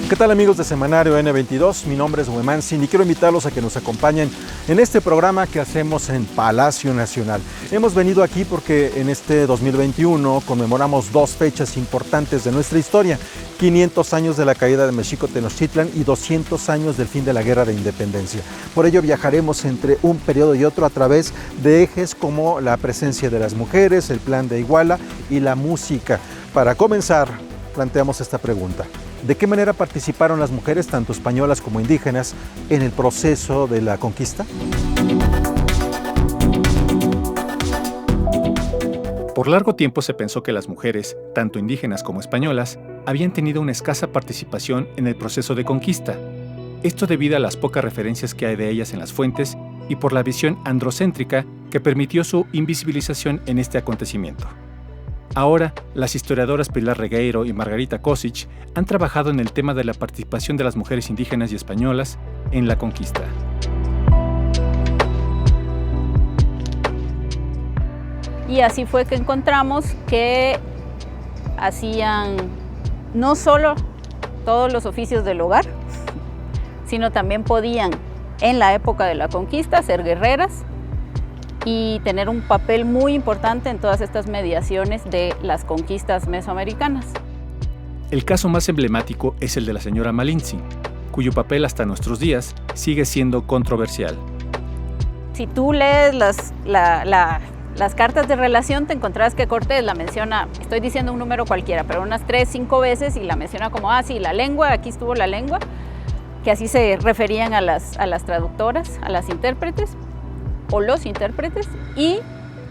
¿Qué tal, amigos de Semanario N22? Mi nombre es Huemansin y quiero invitarlos a que nos acompañen en este programa que hacemos en Palacio Nacional. Hemos venido aquí porque en este 2021 conmemoramos dos fechas importantes de nuestra historia: 500 años de la caída de México Tenochtitlan y 200 años del fin de la Guerra de Independencia. Por ello viajaremos entre un periodo y otro a través de ejes como la presencia de las mujeres, el Plan de Iguala y la música. Para comenzar, planteamos esta pregunta: ¿de qué manera participaron las mujeres, tanto españolas como indígenas, en el proceso de la conquista? Por largo tiempo se pensó que las mujeres, tanto indígenas como españolas, habían tenido una escasa participación en el proceso de conquista. Esto debido a las pocas referencias que hay de ellas en las fuentes y por la visión androcéntrica que permitió su invisibilización en este acontecimiento. Ahora, las historiadoras Pilar Regueiro y Margarita Kosic han trabajado en el tema de la participación de las mujeres indígenas y españolas en la conquista. Y así fue que encontramos que hacían no solo todos los oficios del hogar, sino también podían, en la época de la conquista, ser guerreras y tener un papel muy importante en todas estas mediaciones de las conquistas mesoamericanas. El caso más emblemático es el de la señora Malintzin, cuyo papel hasta nuestros días sigue siendo controversial. Si tú lees las cartas de relación, te encontrarás que Cortés la menciona, estoy diciendo un número cualquiera, pero unas 3 o 5 veces, y la menciona como, sí, la lengua, aquí estuvo la lengua, que así se referían a las traductoras, a las intérpretes, o los intérpretes, y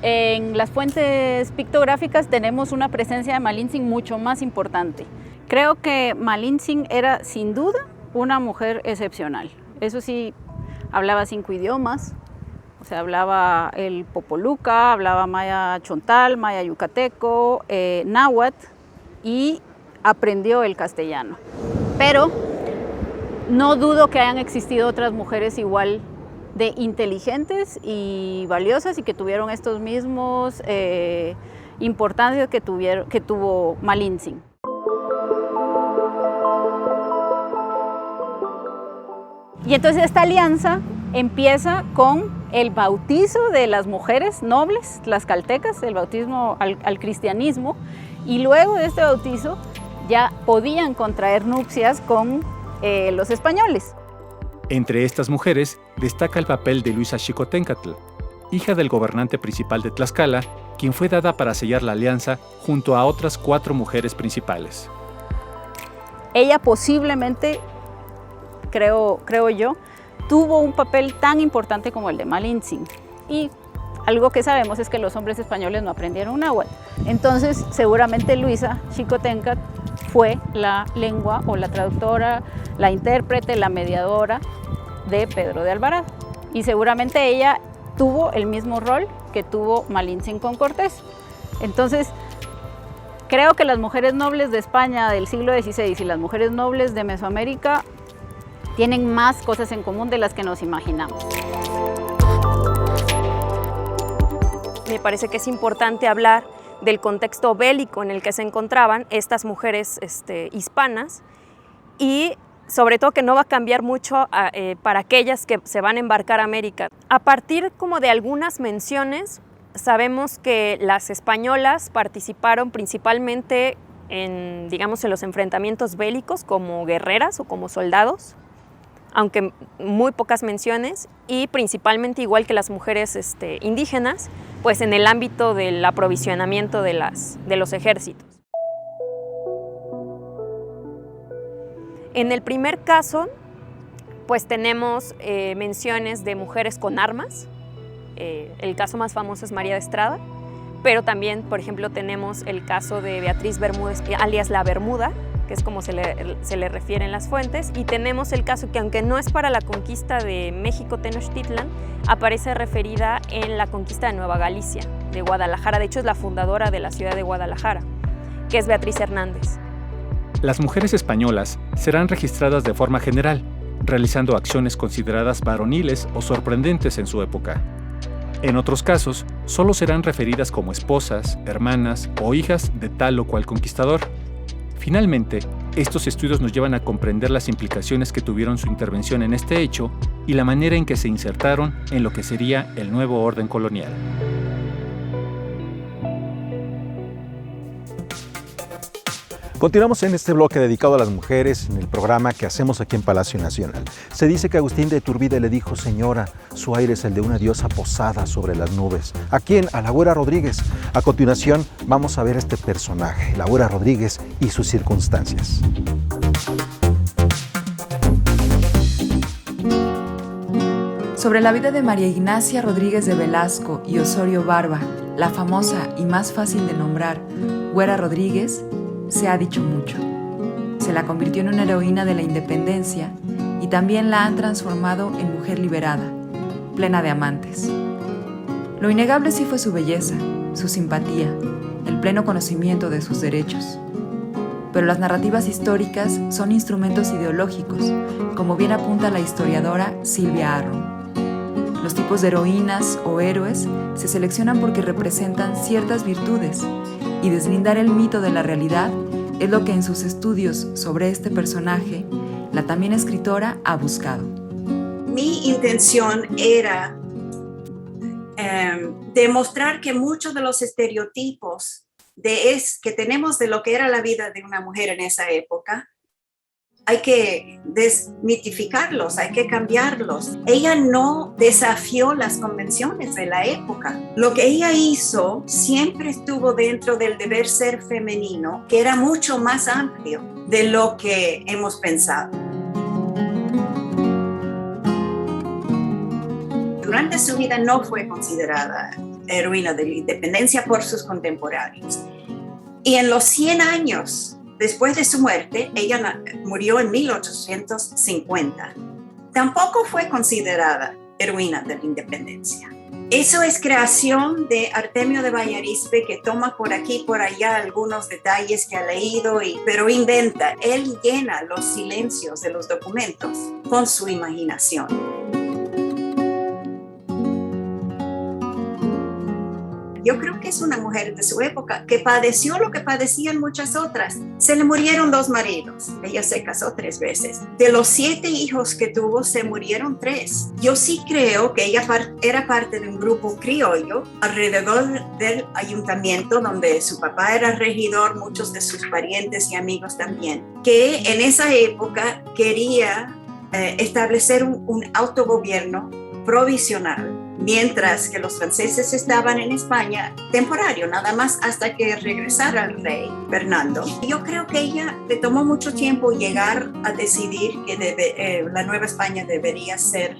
en las fuentes pictográficas tenemos una presencia de Malintzin mucho más importante. Creo que Malintzin era sin duda una mujer excepcional. Eso sí, hablaba 5 idiomas, o sea, hablaba el popoluca, hablaba maya chontal, maya yucateco, náhuatl, y aprendió el castellano. Pero no dudo que hayan existido otras mujeres igual de inteligentes y valiosas y que tuvieron estos mismos importancias que tuvo Malintzin. Y entonces esta alianza empieza con el bautizo de las mujeres nobles, las caltecas, el bautismo al cristianismo, y luego de este bautizo ya podían contraer nupcias con los españoles. Entre estas mujeres destaca el papel de Luisa Xicoténcatl, hija del gobernante principal de Tlaxcala, quien fue dada para sellar la alianza junto a otras 4 mujeres principales. Ella posiblemente, creo yo, tuvo un papel tan importante como el de Malintzin. Y algo que sabemos es que los hombres españoles no aprendieron náhuatl. Entonces, seguramente Luisa Xicoténcatl fue la lengua o la traductora, la intérprete, la mediadora de Pedro de Alvarado. Y seguramente ella tuvo el mismo rol que tuvo Malintzin con Cortés. Entonces, creo que las mujeres nobles de España del siglo XVI y las mujeres nobles de Mesoamérica tienen más cosas en común de las que nos imaginamos. Me parece que es importante hablar del contexto bélico en el que se encontraban estas mujeres hispanas, y sobre todo que no va a cambiar mucho para aquellas que se van a embarcar a América. A partir como de algunas menciones, sabemos que las españolas participaron principalmente en los enfrentamientos bélicos como guerreras o como soldados, aunque muy pocas menciones, y principalmente, igual que las mujeres indígenas, pues en el ámbito del aprovisionamiento de los ejércitos. En el primer caso, pues tenemos menciones de mujeres con armas. El caso más famoso es María de Estrada, pero también, por ejemplo, tenemos el caso de Beatriz Bermúdez, alias la Bermuda, que es como se le refiere en las fuentes, y tenemos el caso que, aunque no es para la conquista de México Tenochtitlan, aparece referida en la conquista de Nueva Galicia, de Guadalajara. De hecho, es la fundadora de la ciudad de Guadalajara, que es Beatriz Hernández. Las mujeres españolas serán registradas de forma general, realizando acciones consideradas varoniles o sorprendentes en su época. En otros casos, solo serán referidas como esposas, hermanas o hijas de tal o cual conquistador. Finalmente, estos estudios nos llevan a comprender las implicaciones que tuvieron su intervención en este hecho y la manera en que se insertaron en lo que sería el nuevo orden colonial. Continuamos en este bloque dedicado a las mujeres en el programa que hacemos aquí en Palacio Nacional. Se dice que Agustín de Iturbide le dijo: señora, su aire es el de una diosa posada sobre las nubes. ¿A quién? A la Güera Rodríguez. A continuación vamos a ver este personaje, la Güera Rodríguez y sus circunstancias. Sobre la vida de María Ignacia Rodríguez de Velasco y Osorio Barba, la famosa y más fácil de nombrar Güera Rodríguez, se ha dicho mucho. Se la convirtió en una heroína de la independencia y también la han transformado en mujer liberada, plena de amantes. Lo innegable sí fue su belleza, su simpatía, el pleno conocimiento de sus derechos. Pero las narrativas históricas son instrumentos ideológicos, como bien apunta la historiadora Silvia Arron. Los tipos de heroínas o héroes se seleccionan porque representan ciertas virtudes, y deslindar el mito de la realidad es lo que en sus estudios sobre este personaje, la también escritora ha buscado. Mi intención era demostrar que muchos de los estereotipos que tenemos de lo que era la vida de una mujer en esa época, hay que desmitificarlos, hay que cambiarlos. Ella no desafió las convenciones de la época. Lo que ella hizo siempre estuvo dentro del deber ser femenino, que era mucho más amplio de lo que hemos pensado. Durante su vida no fue considerada heroína de la independencia por sus contemporáneos. Y en los 100 años después de su muerte, ella murió en 1850. Tampoco fue considerada heroína de la independencia. Eso es creación de Artemio de Bayarispe, que toma por aquí y por allá algunos detalles que ha leído, pero inventa. Él llena los silencios de los documentos con su imaginación. Yo creo que es una mujer de su época que padeció lo que padecían muchas otras. Se le murieron 2 maridos. Ella se casó 3 veces. De los 7 hijos que tuvo, se murieron 3. Yo sí creo que ella era parte de un grupo criollo alrededor del ayuntamiento, donde su papá era regidor, muchos de sus parientes y amigos también, que en esa época quería establecer un autogobierno provisional, mientras que los franceses estaban en España temporario, nada más hasta que regresara el rey Fernando. Yo creo que ella le tomó mucho tiempo llegar a decidir que la Nueva España debería ser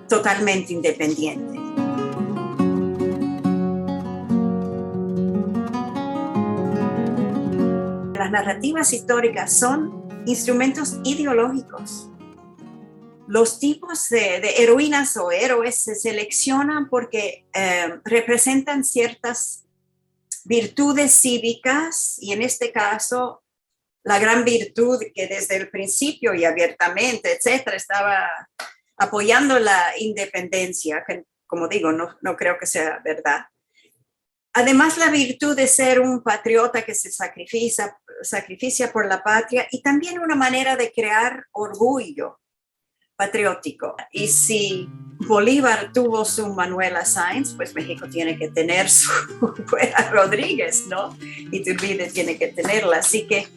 totalmente independiente. Las narrativas históricas son instrumentos ideológicos. Los tipos de heroínas o héroes se seleccionan porque representan ciertas virtudes cívicas, y en este caso la gran virtud que desde el principio y abiertamente, etcétera, estaba apoyando la independencia, que como digo, no creo que sea verdad. Además, la virtud de ser un patriota que se sacrifica por la patria, y también una manera de crear orgullo patriótico. Y si Bolívar tuvo su Manuela Sáenz, pues México tiene que tener su Güera Rodríguez, ¿no? Y Iturbide tiene que tenerla. Así que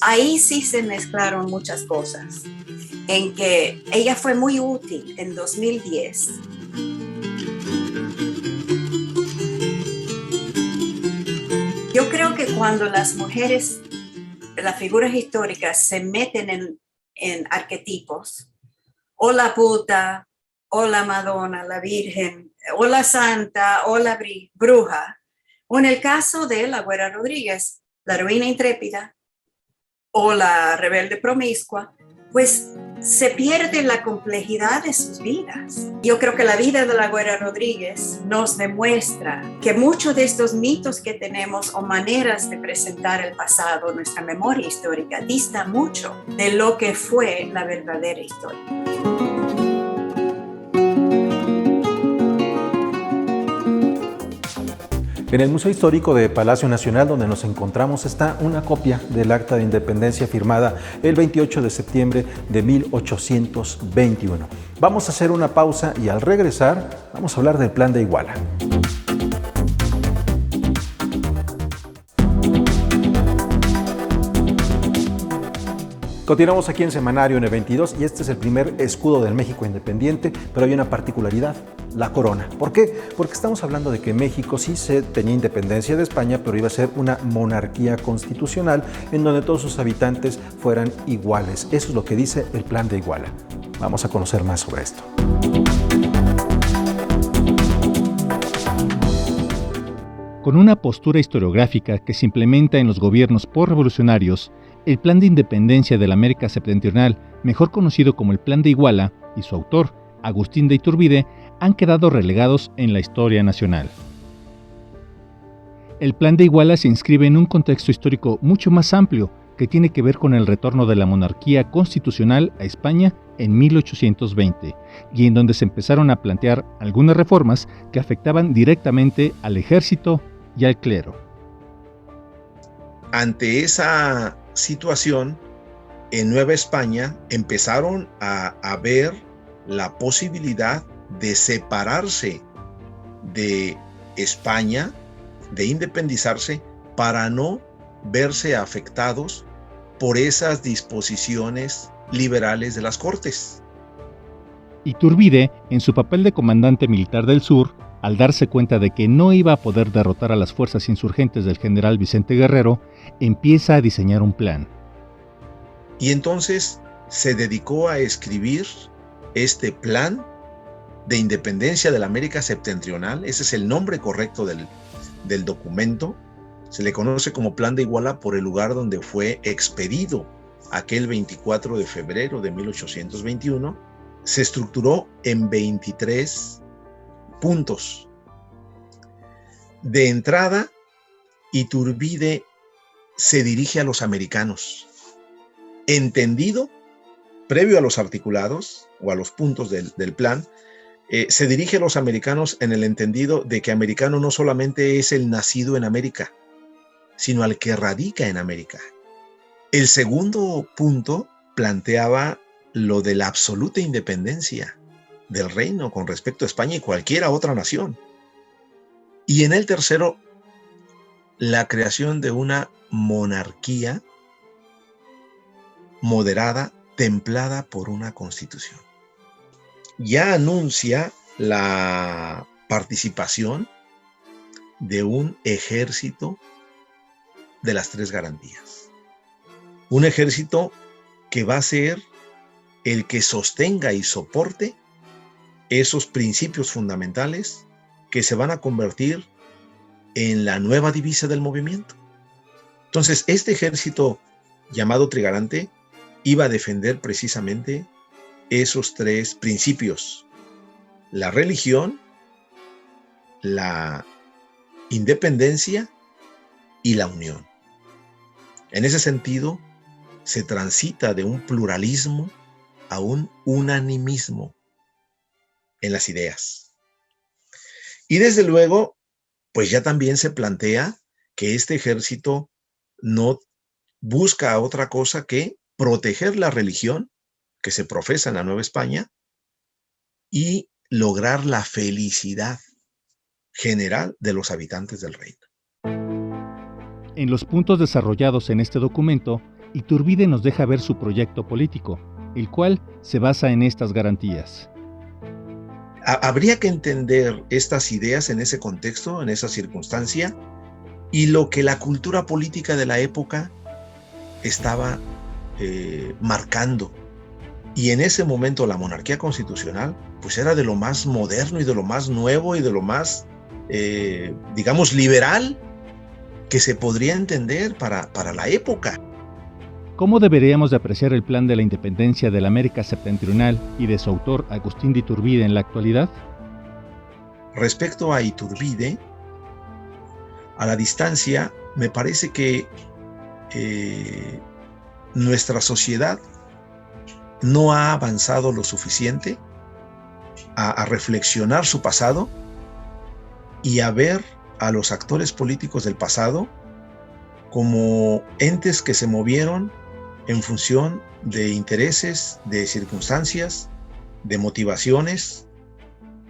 ahí sí se mezclaron muchas cosas, en que ella fue muy útil en 2010. Yo creo que cuando las mujeres, las figuras históricas, se meten en arquetipos, o la puta, o la Madonna, la Virgen, o la Santa, o la bruja, o en el caso de la Güera Rodríguez, la heroína intrépida, o la rebelde promiscua, pues se pierde la complejidad de sus vidas. Yo creo que la vida de la Güera Rodríguez nos demuestra que muchos de estos mitos que tenemos o maneras de presentar el pasado, nuestra memoria histórica, dista mucho de lo que fue la verdadera historia. En el Museo Histórico de Palacio Nacional, donde nos encontramos, está una copia del Acta de Independencia firmada el 28 de septiembre de 1821. Vamos a hacer una pausa y al regresar vamos a hablar del Plan de Iguala. Continuamos aquí en Semanario N22 y este es el primer escudo del México independiente, pero hay una particularidad, la corona. ¿Por qué? Porque estamos hablando de que México sí tenía independencia de España, pero iba a ser una monarquía constitucional en donde todos sus habitantes fueran iguales. Eso es lo que dice el Plan de Iguala. Vamos a conocer más sobre esto. Con una postura historiográfica que se implementa en los gobiernos posrevolucionarios, el Plan de Independencia de la América Septentrional, mejor conocido como el Plan de Iguala, y su autor, Agustín de Iturbide, han quedado relegados en la historia nacional. El Plan de Iguala se inscribe en un contexto histórico mucho más amplio que tiene que ver con el retorno de la monarquía constitucional a España en 1820, y en donde se empezaron a plantear algunas reformas que afectaban directamente al ejército y al clero. Ante esa situación, en Nueva España empezaron a ver la posibilidad de separarse de España, de independizarse, para no verse afectados por esas disposiciones liberales de las Cortes. Iturbide, en su papel de comandante militar del sur, al darse cuenta de que no iba a poder derrotar a las fuerzas insurgentes del general Vicente Guerrero, empieza a diseñar un plan. Y entonces se dedicó a escribir este plan de independencia de la América Septentrional. Ese es el nombre correcto del documento. Se le conoce como Plan de Iguala por el lugar donde fue expedido aquel 24 de febrero de 1821. Se estructuró en 23 puntos. De entrada, Iturbide se dirige a los americanos, entendido, previo a los articulados o a los puntos del plan, se dirige a los americanos en el entendido de que americano no solamente es el nacido en América, sino al que radica en América. El segundo punto planteaba lo de la absoluta independencia del reino con respecto a España y cualquier otra nación. Y en el tercero, la creación de una monarquía moderada, templada por una constitución. Ya anuncia la participación de un ejército de las tres garantías. Un ejército que va a ser el que sostenga y soporte esos principios fundamentales que se van a convertir en la nueva divisa del movimiento. Entonces, este ejército llamado trigarante iba a defender precisamente esos tres principios: la religión, la independencia y la unión. En ese sentido, se transita de un pluralismo a un unanimismo en las ideas. Y desde luego, pues ya también se plantea que este ejército no busca otra cosa que proteger la religión que se profesa en la Nueva España y lograr la felicidad general de los habitantes del reino. En los puntos desarrollados en este documento, Iturbide nos deja ver su proyecto político, el cual se basa en estas garantías. Habría que entender estas ideas en ese contexto, en esa circunstancia, y lo que la cultura política de la época estaba marcando. Y en ese momento la monarquía constitucional pues era de lo más moderno y de lo más nuevo y de lo más, digamos, liberal que se podría entender para la época. ¿Cómo deberíamos de apreciar el plan de la independencia de la América Septentrional y de su autor Agustín de Iturbide en la actualidad? Respecto a Iturbide, a la distancia, me parece que nuestra sociedad no ha avanzado lo suficiente a reflexionar su pasado y a ver a los actores políticos del pasado como entes que se movieron en función de intereses, de circunstancias, de motivaciones,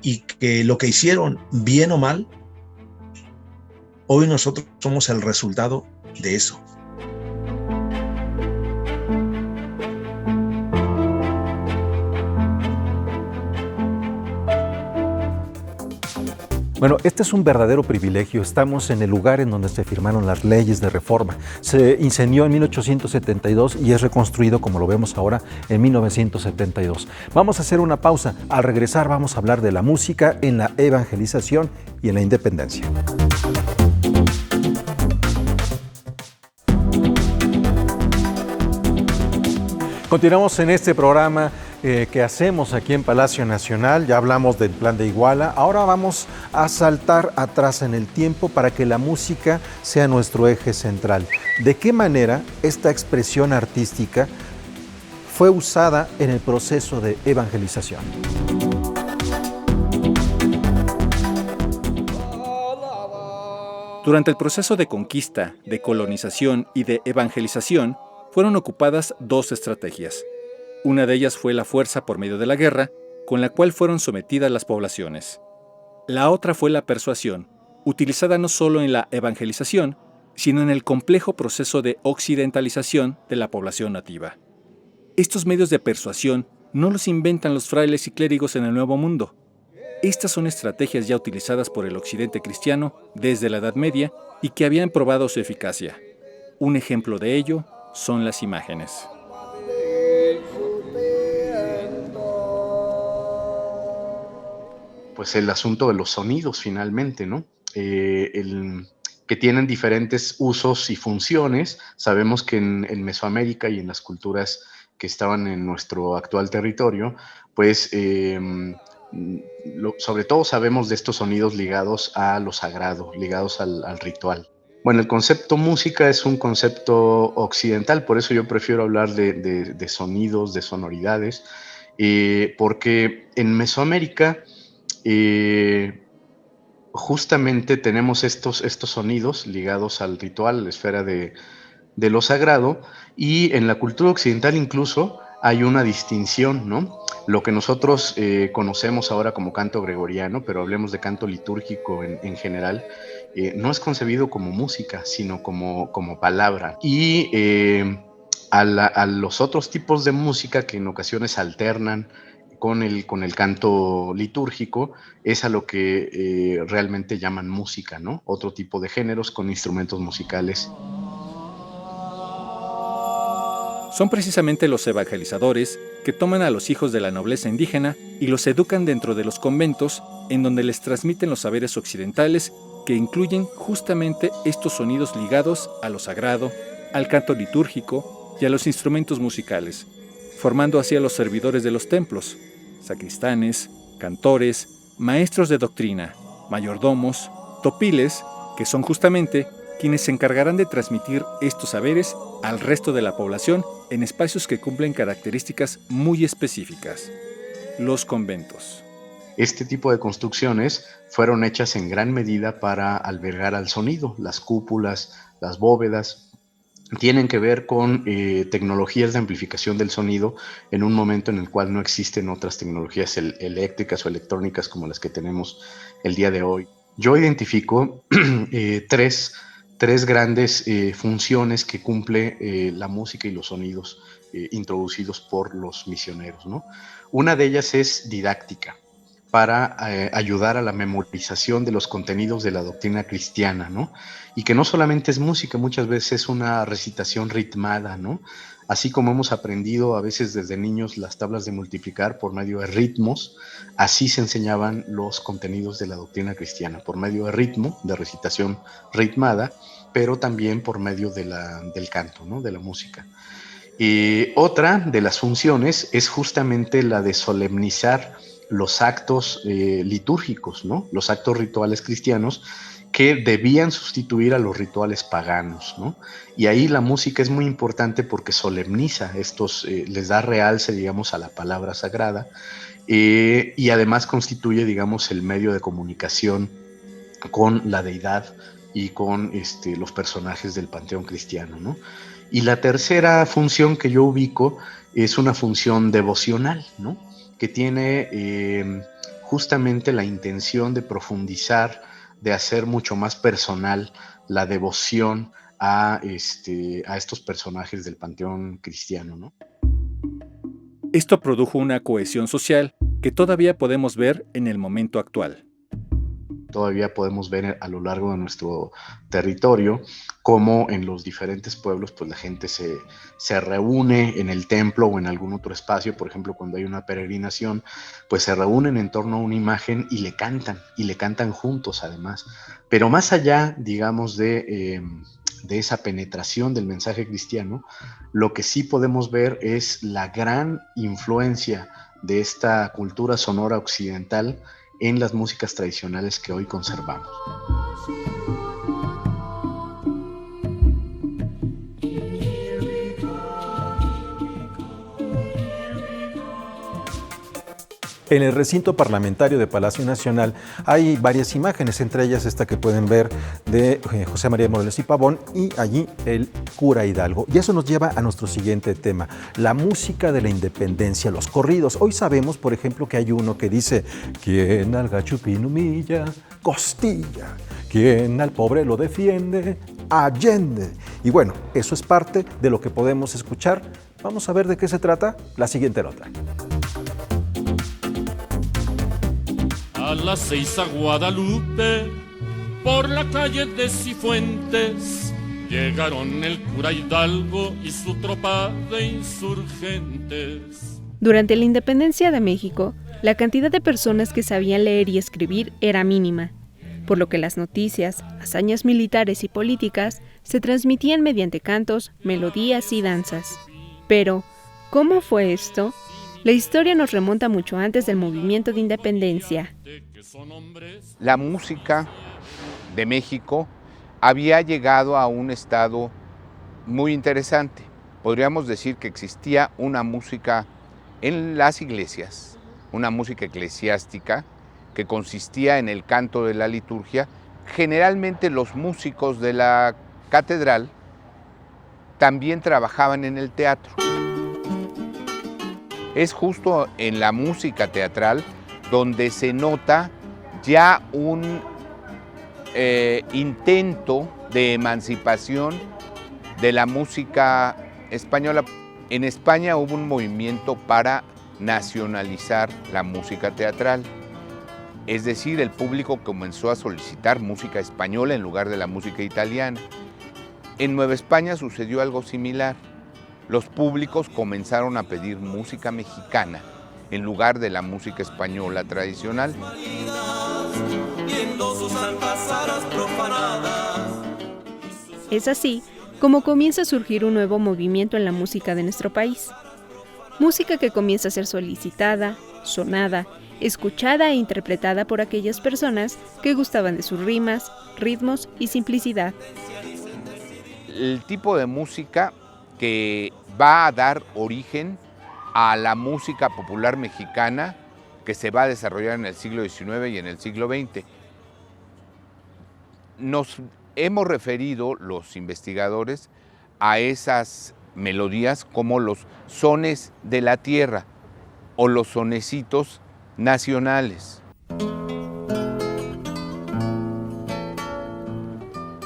y que lo que hicieron, bien o mal, hoy nosotros somos el resultado de eso. Bueno, este es un verdadero privilegio. Estamos en el lugar en donde se firmaron las leyes de reforma. Se incendió en 1872 y es reconstruido, como lo vemos ahora, en 1972. Vamos a hacer una pausa. Al regresar vamos a hablar de la música en la evangelización y en la independencia. Continuamos en este programa que hacemos aquí en Palacio Nacional. Ya hablamos del Plan de Iguala. Ahora vamos a saltar atrás en el tiempo para que la música sea nuestro eje central. ¿De qué manera esta expresión artística fue usada en el proceso de evangelización? Durante el proceso de conquista, de colonización y de evangelización, fueron ocupadas dos estrategias. Una de ellas fue la fuerza por medio de la guerra, con la cual fueron sometidas las poblaciones. La otra fue la persuasión, utilizada no solo en la evangelización, sino en el complejo proceso de occidentalización de la población nativa. Estos medios de persuasión no los inventan los frailes y clérigos en el Nuevo Mundo. Estas son estrategias ya utilizadas por el occidente cristiano desde la Edad Media y que habían probado su eficacia. Un ejemplo de ello son las imágenes. Pues el asunto de los sonidos finalmente, ¿no? Que tienen diferentes usos y funciones. Sabemos que en Mesoamérica y en las culturas que estaban en nuestro actual territorio, pues sobre todo sabemos de estos sonidos ligados a lo sagrado, ligados al ritual. Bueno, el concepto música es un concepto occidental, por eso yo prefiero hablar de sonidos, de sonoridades, porque en Mesoamérica justamente tenemos estos sonidos ligados al ritual, a la esfera de lo sagrado, y en la cultura occidental incluso hay una distinción, ¿no? Lo que nosotros conocemos ahora como canto gregoriano, pero hablemos de canto litúrgico en general, no es concebido como música, sino como palabra. Y a los otros tipos de música que en ocasiones alternan con el canto litúrgico, es a lo que realmente llaman música, ¿no? Otro tipo de géneros con instrumentos musicales. Son precisamente los evangelizadores que toman a los hijos de la nobleza indígena y los educan dentro de los conventos, en donde les transmiten los saberes occidentales que incluyen justamente estos sonidos ligados a lo sagrado, al canto litúrgico y a los instrumentos musicales, formando así a los servidores de los templos, sacristanes, cantores, maestros de doctrina, mayordomos, topiles, que son justamente quienes se encargarán de transmitir estos saberes al resto de la población en espacios que cumplen características muy específicas: los conventos. Este tipo de construcciones fueron hechas en gran medida para albergar al sonido. Las cúpulas, las bóvedas, tienen que ver con tecnologías de amplificación del sonido en un momento en el cual no existen otras tecnologías eléctricas o electrónicas como las que tenemos el día de hoy. Yo identifico tres grandes funciones que cumple la música y los sonidos introducidos por los misioneros, ¿no? Una de ellas es didáctica, para ayudar a la memorización de los contenidos de la doctrina cristiana, ¿no? Y que no solamente es música, muchas veces es una recitación ritmada, ¿no? Así como hemos aprendido a veces desde niños las tablas de multiplicar por medio de ritmos, así se enseñaban los contenidos de la doctrina cristiana, por medio de ritmo, de recitación ritmada, pero también por medio del canto, ¿no? De la música. Otra de las funciones es justamente la de solemnizar los actos litúrgicos, ¿no? Los actos rituales cristianos que debían sustituir a los rituales paganos, ¿no? Y ahí la música es muy importante porque solemniza estos, les da realce, digamos, a la palabra sagrada, y además constituye, digamos, el medio de comunicación con la deidad y con los personajes del panteón cristiano, ¿no? Y la tercera función que yo ubico es una función devocional, ¿no? Que tiene justamente la intención de profundizar, de hacer mucho más personal la devoción a estos personajes del panteón cristiano, ¿no? Esto produjo una cohesión social que todavía podemos ver en el momento actual. Todavía podemos ver a lo largo de nuestro territorio cómo en los diferentes pueblos pues la gente se reúne en el templo o en algún otro espacio. Por ejemplo, cuando hay una peregrinación, pues se reúnen en torno a una imagen y le cantan juntos además. Pero más allá, digamos, de esa penetración del mensaje cristiano, lo que sí podemos ver es la gran influencia de esta cultura sonora occidental en las músicas tradicionales que hoy conservamos. En el recinto parlamentario de Palacio Nacional hay varias imágenes, entre ellas esta que pueden ver de José María Morelos y Pavón y allí el cura Hidalgo. Y eso nos lleva a nuestro siguiente tema, la música de la independencia, los corridos. Hoy sabemos, por ejemplo, que hay uno que dice: quien al gachupín humilla, costilla, quien al pobre lo defiende, Allende. Y bueno, eso es parte de lo que podemos escuchar. Vamos a ver de qué se trata la siguiente nota. A las 6 a Guadalupe, por la calle de Cifuentes, llegaron el cura Hidalgo y su tropa de insurgentes. Durante la independencia de México, la cantidad de personas que sabían leer y escribir era mínima, por lo que las noticias, hazañas militares y políticas se transmitían mediante cantos, melodías y danzas. Pero, ¿cómo fue esto? La historia nos remonta mucho antes del movimiento de independencia. La música de México había llegado a un estado muy interesante. Podríamos decir que existía una música en las iglesias, una música eclesiástica que consistía en el canto de la liturgia. Generalmente los músicos de la catedral también trabajaban en el teatro. Es justo en la música teatral donde se nota ya un intento de emancipación de la música española. En España hubo un movimiento para nacionalizar la música teatral. Es decir, el público comenzó a solicitar música española en lugar de la música italiana. En Nueva España sucedió algo similar. Los públicos comenzaron a pedir música mexicana en lugar de la música española tradicional. Es así como comienza a surgir un nuevo movimiento en la música de nuestro país. Música que comienza a ser solicitada, sonada, escuchada e interpretada por aquellas personas que gustaban de sus rimas, ritmos y simplicidad. El tipo de música que va a dar origen a la música popular mexicana que se va a desarrollar en el siglo XIX y en el siglo XX. Nos hemos referido, los investigadores, a esas melodías como los sones de la tierra o los sonecitos nacionales.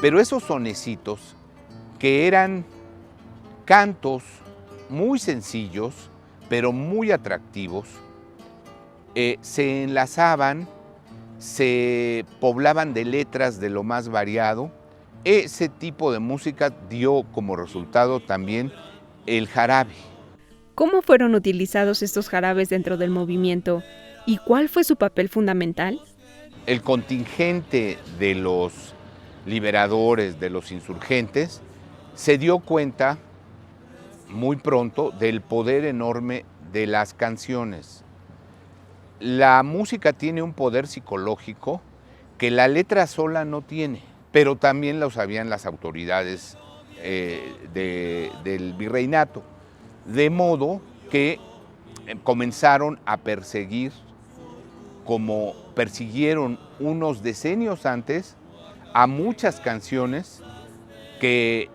Pero esos sonecitos, que eran cantos muy sencillos, pero muy atractivos, se enlazaban, se poblaban de letras de lo más variado. Ese tipo de música dio como resultado también el jarabe. ¿Cómo fueron utilizados estos jarabes dentro del movimiento y cuál fue su papel fundamental? El contingente de los liberadores, de los insurgentes, se dio cuenta muy pronto del poder enorme de las canciones. La música tiene un poder psicológico que la letra sola no tiene, pero también lo sabían las autoridades del virreinato, de modo que comenzaron a perseguir como persiguieron unos decenios antes a muchas canciones que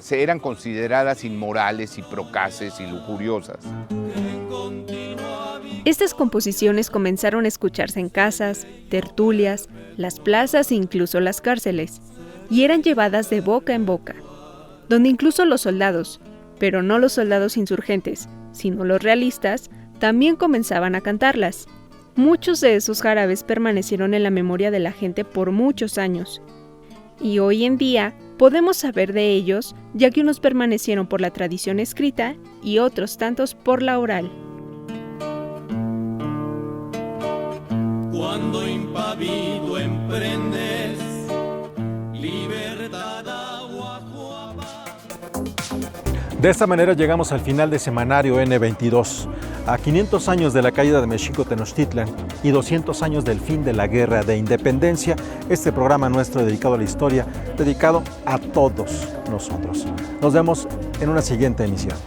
eran consideradas inmorales y procaces y lujuriosas. Estas composiciones comenzaron a escucharse en casas, tertulias, las plazas e incluso las cárceles, y eran llevadas de boca en boca, donde incluso los soldados, pero no los soldados insurgentes, sino los realistas, también comenzaban a cantarlas. Muchos de esos jarabes permanecieron en la memoria de la gente por muchos años, y hoy en día podemos saber de ellos, ya que unos permanecieron por la tradición escrita y otros tantos por la oral. Cuando impavido emprendes, libertad agua. De esta manera llegamos al final de Semanario N22, a 500 años de la caída de México Tenochtitlan y 200 años del fin de la Guerra de Independencia, este programa nuestro dedicado a la historia, dedicado a todos nosotros. Nos vemos en una siguiente emisión.